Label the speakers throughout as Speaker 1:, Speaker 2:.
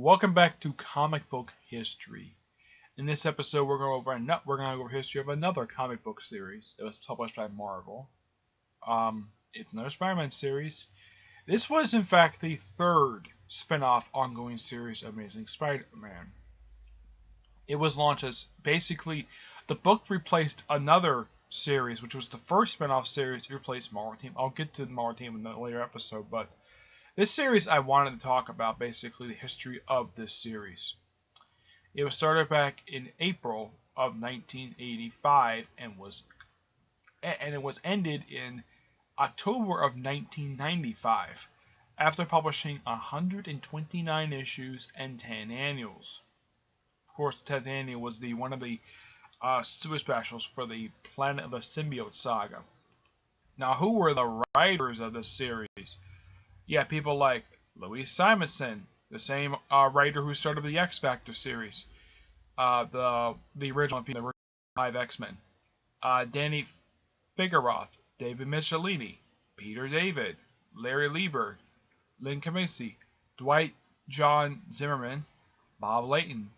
Speaker 1: Welcome back to Comic Book History. In this episode, we're going to go over history of another comic book series that was published by Marvel. It's another Spider-Man series. This was, in fact, the third spin-off ongoing series of Amazing Spider-Man. It was launched as basically the book replaced another series, which was the first spin-off series to replace Marvel Team. I'll get to the Marvel Team in a later episode, but this series I wanted to talk about basically the history of this series. It was started back in April of 1985 and it was ended in October of 1995 after publishing 129 issues and 10 annuals. Of course, the 10th annual was one of the super specials for the Planet of the Symbiote saga. Now, who were the writers of this series? Yeah, people like Louise Simonson, the same writer who started the X Factor series, the original live X-Men, Danny Fingeroth, David Michelinie, Peter David, Larry Lieber, Lynn Kamasi, Dwight John Zimmerman, Bob Layton,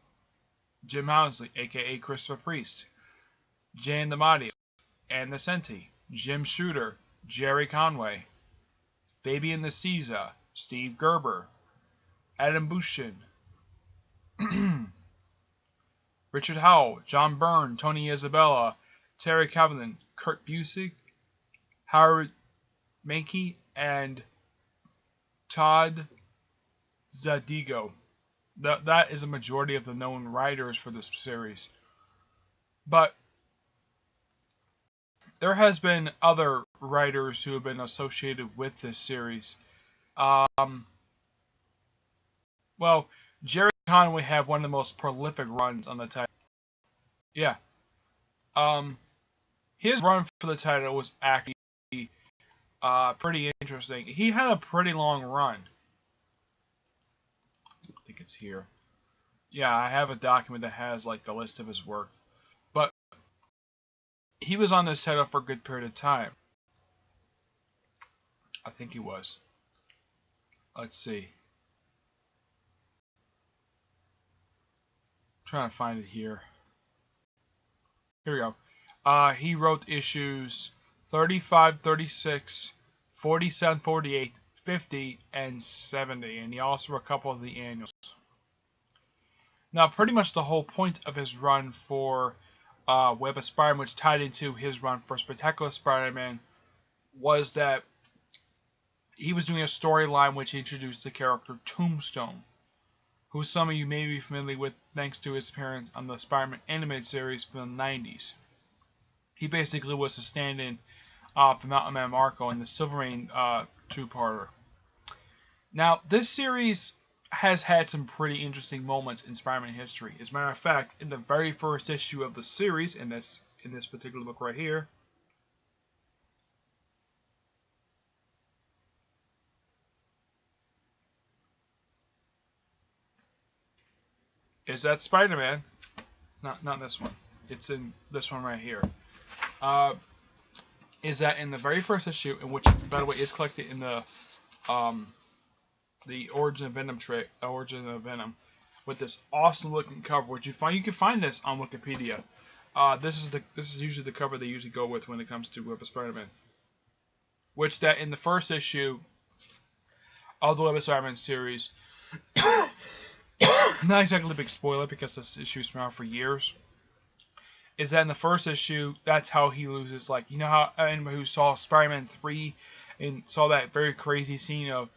Speaker 1: Jim Housley, aka Christopher Priest, Jan DiMatteo, Ann Nocenti, Jim Shooter, Jerry Conway, Fabian Nicieza, Steve Gerber, Adam Bushin, Richard Howell, John Byrne, Tony Isabella, Terry Kavanagh, Kurt Busiek, Howard Mankey, and Todd Zadigo. That is a majority of the known writers for this series. But there has been other writers who have been associated with this series. Well, Jerry Conway had one of the most prolific runs on the title. Yeah. His run for the title was actually pretty interesting. He had a pretty long run. I think it's here. Yeah, I have a document that has like the list of his work. But he was on this title for a good period of time. I think he was. Let's see. I'm trying to find it here. Here we go. He wrote issues 35, 36, 47, 48, 50, and 70. And he also wrote a couple of the annuals. Now, pretty much the whole point of his run for Web of Spider-Man, which tied into his run for Spectacular Spider-Man, was that he was doing a storyline which introduced the character Tombstone, who some of you may be familiar with thanks to his appearance on the Spider-Man animated series from the 90s. He basically was a stand-in for Mountain Man Marko in the Silvermane two-parter. Now, this series has had some pretty interesting moments in Spider-Man history. As a matter of fact, in the very first issue of the series, in this particular book right here, is that Spider-Man. Not this one. It's in this one right here. Is that in the very first issue, in which, by the way, is collected in the Origin of Venom, with this awesome looking cover, which you can find this on Wikipedia. This is usually the cover they usually go with when it comes to Web of Spider-Man. Which that in the first issue of the Web of Spider-Man series, not exactly a big spoiler because this issue's been out for years, is that in the first issue, that's how he loses. Like, you know how anybody who saw Spider-Man 3 and saw that very crazy scene of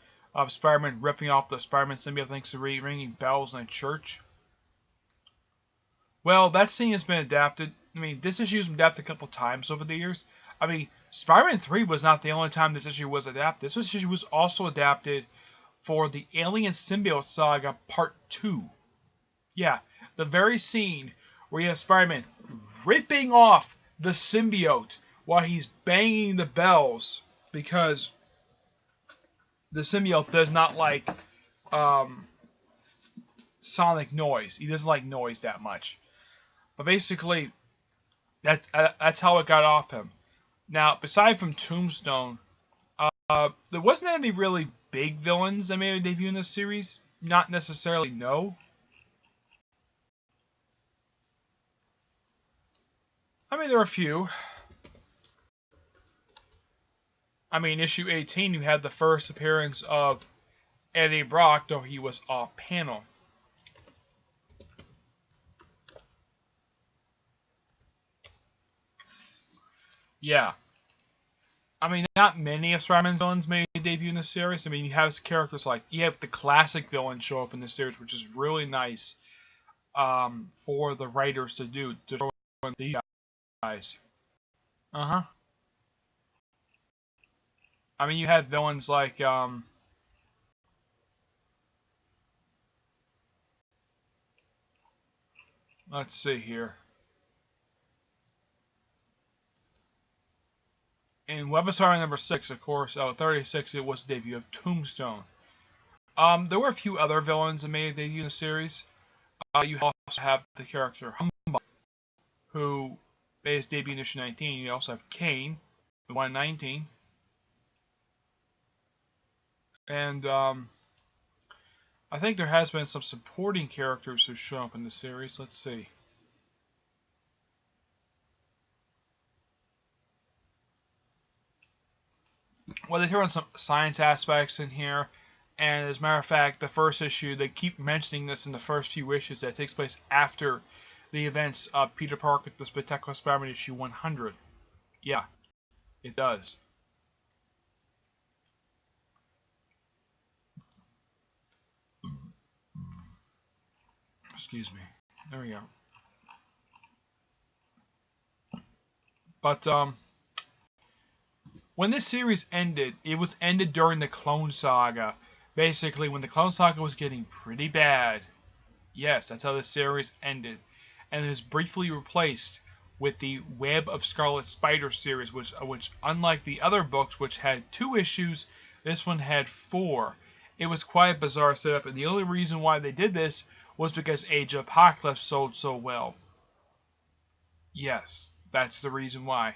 Speaker 1: Spider-Man ripping off the Spider-Man symbiote thanks to ringing bells in a church? Well, that scene has been adapted. I mean, this issue's been adapted a couple times over the years. I mean, Spider-Man 3 was not the only time this issue was adapted. This issue was also adapted for the Alien Symbiote Saga Part 2. Yeah, the very scene where you have Spider-Man ripping off the symbiote while he's banging the bells because the symbiote does not like sonic noise. He doesn't like noise that much. But basically, that's how it got off him. Now, aside from Tombstone, there wasn't any really big villains that made a debut in this series. not necessarily no. I mean, there are a few. I mean, issue 18, you had the first appearance of Eddie Brock, though he was off panel. Yeah. I mean, not many of Spider-Man's villains made a debut in the series. I mean, you have characters like, you have the classic villains show up in the series, which is really nice for the writers to do, to show these guys. Uh-huh. I mean, you had villains like, let's see here. In Web of Spider-Man number 6, of course, 36, it was the debut of Tombstone. There were a few other villains that made a debut in the series. You also have the character Humbug, who made his debut in issue 19. You also have Kane, in 119. And I think there has been some supporting characters who show up in the series. Let's see. Well, they throw in some science aspects in here. And as a matter of fact, the first issue, they keep mentioning this in the first few issues, that takes place after the events of Peter Parker, the Spectacular Spider-Man issue 100. Yeah, it does. Excuse me. There we go. But when this series ended, it was ended during the Clone Saga. Basically, when the Clone Saga was getting pretty bad. Yes, that's how the series ended. And it was briefly replaced with the Web of Scarlet Spider series, which unlike the other books, which had 2 issues, this one had 4. It was quite a bizarre setup, and the only reason why they did this was because Age of Apocalypse sold so well. Yes, that's the reason why.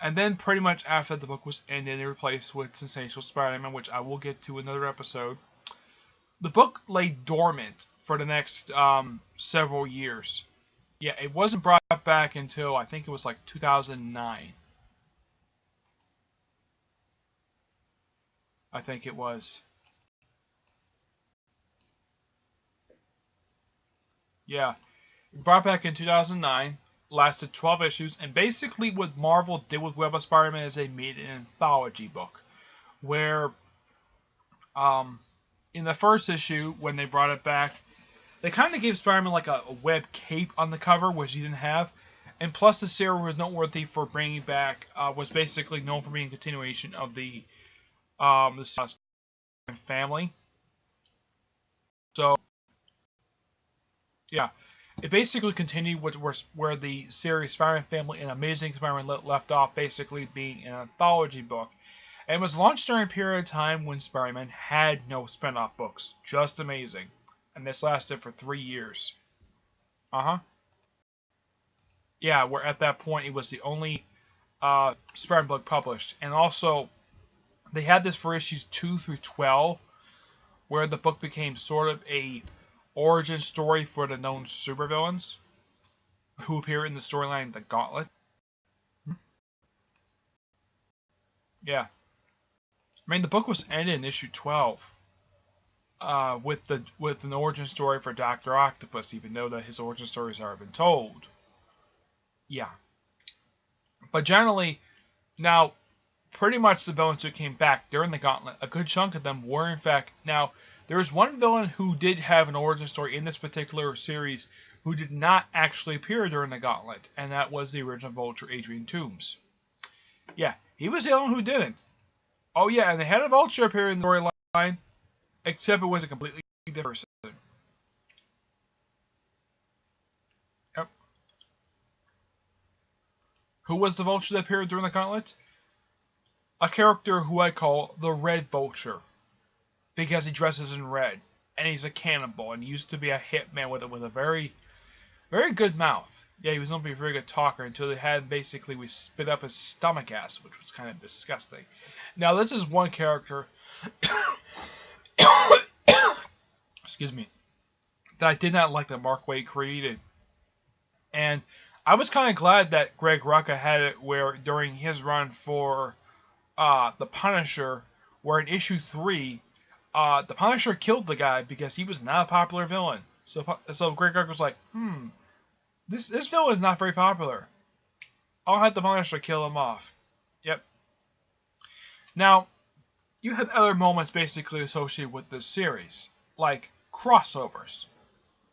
Speaker 1: And then pretty much after the book was ended and replaced with Sensational Spider-Man, which I will get to in another episode, the book lay dormant for the next several years. Yeah, it wasn't brought back until I think it was like 2009. I think it was. Yeah, brought back in 2009, lasted 12 issues, and basically what Marvel did with Web of Spider-Man is they made an anthology book, where in the first issue, when they brought it back, they kind of gave Spider-Man like a web cape on the cover, which he didn't have. And plus, the series was noteworthy for bringing back, was basically known for being a continuation of the Spider-Man family. So, yeah, it basically continued where the series Spider-Man Family and Amazing Spider-Man left off, basically being an anthology book. And it was launched during a period of time when Spider-Man had no spin-off books. Just amazing. And this lasted for 3 years. Uh-huh. Yeah, where at that point it was the only Spider-Man book published. And also, they had this for issues 2 through 12, where the book became sort of a origin story for the known supervillains who appear in the storyline The Gauntlet. Yeah. I mean, the book was ended in issue 12 with an origin story for Dr. Octopus, even though that his origin stories are been told. Yeah. But generally, now, pretty much the villains who came back during the Gauntlet, a good chunk of them were in fact... Now, there was one villain who did have an origin story in this particular series who did not actually appear during the Gauntlet, and that was the original Vulture, Adrian Toomes. Yeah, he was the only one who didn't. Oh yeah, and they had a Vulture appear in the storyline, except it was a completely different person. Yep. Who was the Vulture that appeared during the Gauntlet? A character who I call the Red Vulture, because he dresses in red, and he's a cannibal, and he used to be a hitman with a very, very good mouth. Yeah, he was known to be a very good talker until they had basically we spit up his stomach acid, which was kind of disgusting. Now this is one character. excuse me, that I did not like that Mark Waid created. And I was kind of glad that Greg Rucka had it where during his run for the Punisher, where in issue 3, the Punisher killed the guy because he was not a popular villain. So Greg Rucka was like, this villain is not very popular. I'll have the Punisher kill him off. Yep. Now, you have other moments basically associated with this series, like crossovers.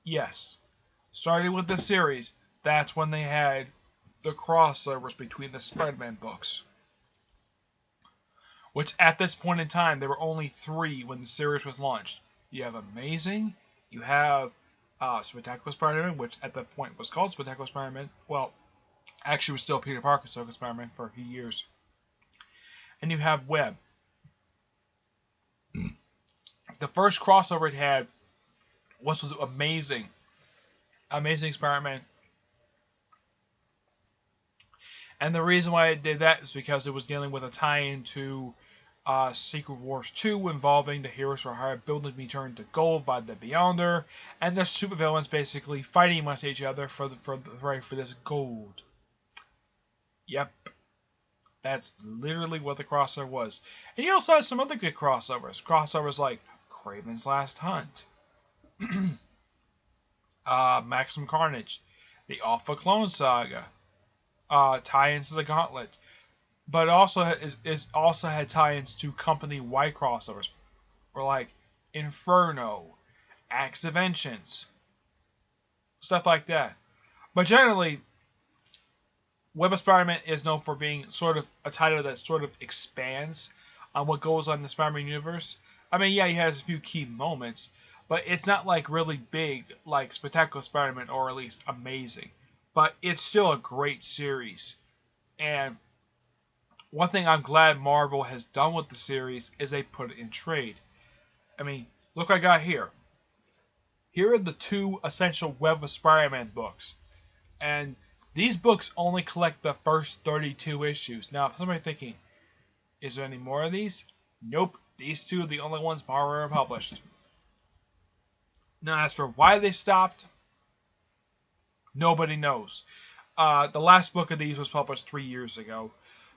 Speaker 1: Yes. Starting with this series, that's when they had the crossovers between the Spider-Man books. Which at this point in time, there were only 3 when the series was launched. You have Amazing, you have Spectacular Spider-Man, which at that point was called Spectacular Spider-Man. Well, actually it was still Peter Parker's Spectacular Spider-Man for a few years. And you have Web. The first crossover it had was with Amazing. Amazing Spider-Man. And the reason why it did that is because it was dealing with a tie-in to Secret Wars 2 involving the Heroes for Hire building to be turned to gold by the Beyonder, and the supervillains basically fighting amongst each other for this gold. Yep. That's literally what the crossover was. And you also had some other good crossovers. Crossovers like Kraven's Last Hunt, Maximum Carnage, the Alpha Clone Saga, tie-ins to the Gauntlet. But it also had tie-ins to company-wide crossovers. Or like Inferno, Acts of Vengeance, stuff like that. But generally, Web of Spider-Man is known for being sort of a title that sort of expands on what goes on in the Spider-Man universe. I mean, yeah, he has a few key moments, but it's not like really big like Spectacular Spider-Man or at least Amazing. But it's still a great series. And one thing I'm glad Marvel has done with the series is they put it in trade. I mean, look what I got here. Here are the 2 essential Web of Spider-Man books. And these books only collect the first 32 issues. Now, if somebody's thinking, is there any more of these? Nope. These 2 are the only ones Marvel ever published. Now, as for why they stopped, nobody knows. The last book of these was published 3 years ago.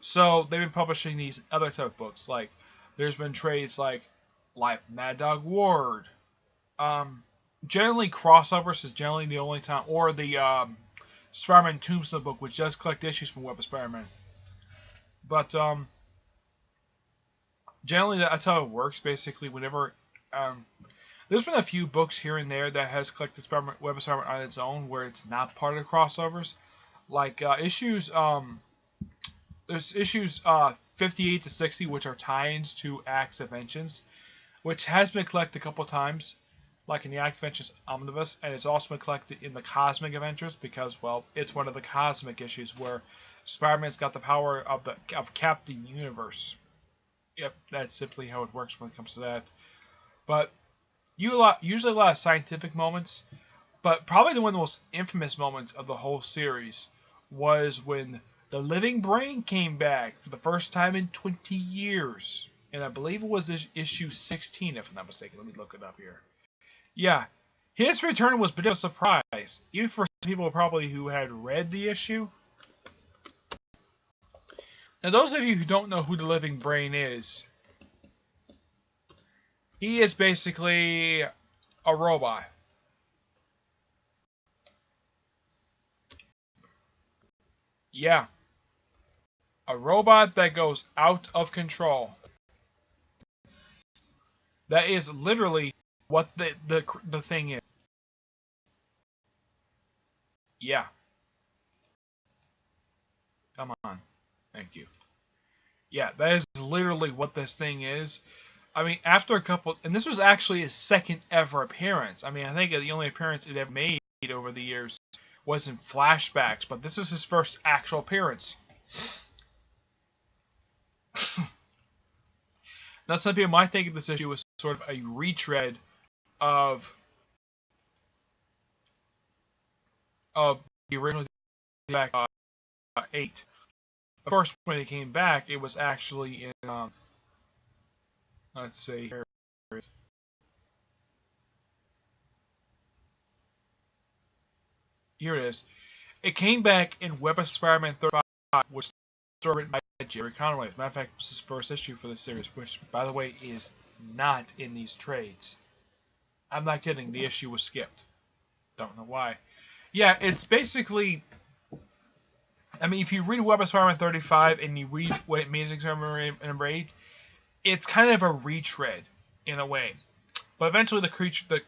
Speaker 1: So they've been publishing these other type of books. Like, there's been trades like Life of Mad Dog Ward. Generally, crossovers is generally the only time, or the Spider-Man Tombstone book, which does collect issues from Web of Spider-Man. But generally, that's how it works. Basically, whenever there's been a few books here and there that has collected Web of Spider-Man on its own, where it's not part of crossovers, like there's issues 58 to 60, which are tie-ins to Acts of Vengeance, which has been collected a couple times, like in the Acts of Vengeance Omnibus, and it's also been collected in the Cosmic Adventures because, well, it's one of the cosmic issues where Spider-Man's got the power of Captain Universe. Yep, that's simply how it works when it comes to that. But usually a lot of scientific moments, but probably one of the most infamous moments of the whole series was when the Living Brain came back for the first time in 20 years. And I believe it was issue 16, if I'm not mistaken. Let me look it up here. Yeah, his return was a bit of a surprise, even for people probably who had read the issue. Now, those of you who don't know who the Living Brain is, he is basically a robot. Yeah. A robot that goes out of control. That is literally what the thing is. Yeah. Come on. Thank you. Yeah, that is literally what this thing is. I mean, after a couple, and this was actually his second ever appearance. I mean, I think the only appearance it ever made over the years was in flashbacks, but this is his first actual appearance. Now, some people might think this issue was sort of a retread of the original back 8. Of course, when it came back, it was actually in let's see here. Here it is. It came back in Web of Spider-Man 35, which was written by Jerry Conway. As a matter of fact, it was his first issue for the series, which, by the way, is not in these trades. I'm not kidding. The issue was skipped. Don't know why. Yeah, it's basically... I mean, if you read Web of Spider-Man 35 and you read what Amazing Spider-Man number 8, it's kind of a retread, in a way. But eventually the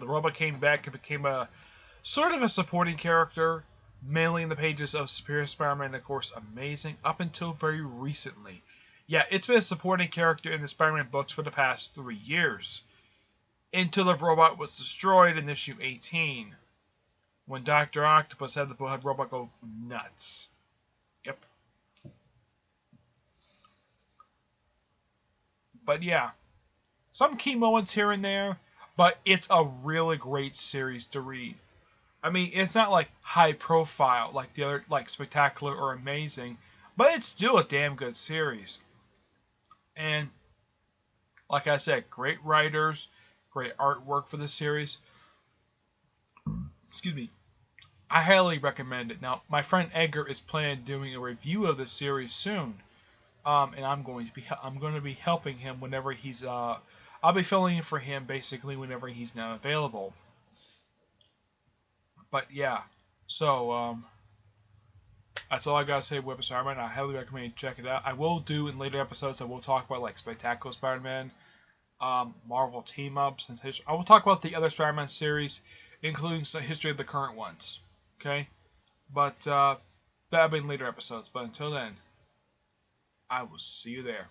Speaker 1: robot came back and became a sort of a supporting character, mainly in the pages of Superior Spider-Man and, of course, Amazing, up until very recently. Yeah, it's been a supporting character in the Spider-Man books for the past 3 years, until the robot was destroyed in issue 18, when Dr. Octopus had the robot go nuts. Yep. But yeah, some key moments here and there, but it's a really great series to read. I mean, it's not like high profile like the other, like Spectacular or Amazing, but it's still a damn good series. And like I said, great writers, great artwork for the series. Excuse me. I highly recommend it. Now, my friend Edgar is planning on doing a review of the series soon, and I'm going to be helping him whenever he's I'll be filling in for him basically whenever he's not available. But yeah, so that's all I gotta say. Web of Spider-Man. I highly recommend you check it out. I will do in later episodes. I will talk about like Spectacular Spider-Man, Marvel team ups, and I will talk about the other Spider-Man series, including the history of the current ones. Okay, but that'll be in later episodes. But until then, I will see you there.